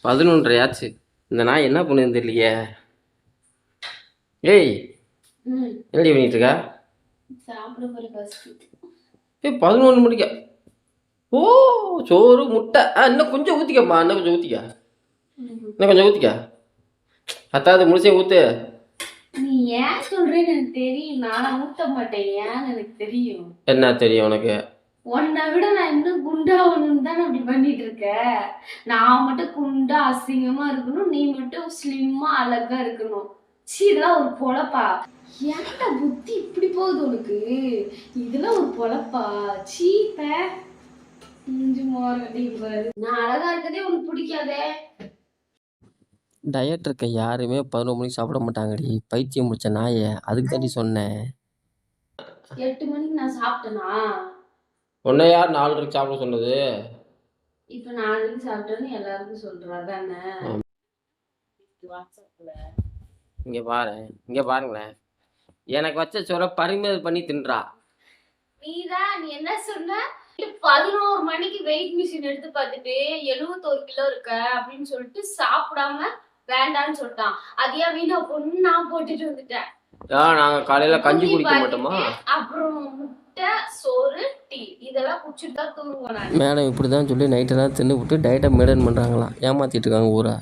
11:30 ஆச்சு. இந்த நாய் என்ன பண்ணுதுன்னு தெரியலையே. ஏய், என்னடி பண்ணிட்டு இருக்கா? சாப்பிட போற ஃபர்ஸ்ட். 11 மணிக்கா? ஓ, சோறு முட்டை. இன்னும் கொஞ்சம் ஊற்றிக்கம்மா, இன்னும் கொஞ்சம் ஊற்றிக்க, இன்னும் கொஞ்சம் ஊற்றிக்க. பத்தாவது முழுசே ஊற்று. நீ ஏன் சொல்றேன்னு எனக்கு தெரியும். நான் ஊத்த மாட்டேன், ஏன்னு எனக்கு தெரியும். என்ன தெரியும் உனக்கு? உன்னை விட நான் இன்னும் குண்டாகணும்னு தான் அப்படி பண்ணிட்டு இருக்க. நான் மட்டும் குண்டா அசிங்கமா இருக்கணும், நீ மட்டும் ஸ்லிம்மா அழகா இருக்கணும். சீ, இதெல்லாம் ஒரு பொழப்பா? ஏன்டா புத்தி இப்படி போகுது உனக்கு? இதெல்லாம் ஒரு பொழப்பா? சீப்ப நான் அழகா இருக்கதே உனக்கு பிடிக்காதே. டயட் இருக்க யாருமே 11 மணிக்கு சாப்பிட மாட்டாங்கடி, பைத்தியம் முடிச்ச நாயை. அதுக்கு தாண்டி சொன்னேன். 8 மணிக்கு நான் சாப்பிட்டேனா? உன்னை யார் 4:30 சாப்பிட சொன்னது? இப்ப 4 சாப்பிட்டேன்னு எல்லாருக்கும் சொல்றா தானே? வாட்ஸ்அப்ல இங்க பாரு, இங்க பாருங்களேன், எனக்கு வச்ச சோற பரிமாறு பண்ணி தின்றா. நீ என்ன சொன்ன? 11 மணிக்கு வெயிட் மிஷின் எடுத்து பார்த்துட்டு 71 கிலோ இருக்க அப்படின்னு சொல்லிட்டு சாப்பிடாம வேண்டான்னு சொல்லிட்டான். அதையா வீணா பொண்ணு நான் போட்டுட்டு வந்துட்டேன். நாங்க காலையில கஞ்சி குடிக்க மாட்டோமா? அப்புறம் முட்டை, சோறு, டீ இதெல்லாம் குடிச்சிட்டு தான் தூங்குவேன். மேடம் இப்படிதான் சொல்லி நைட்டெல்லாம் தின்னு விட்டு டயட்டை மெயின்டைன் பண்றாங்களாம், ஏமாத்திட்டு இருக்காங்க ஊரா.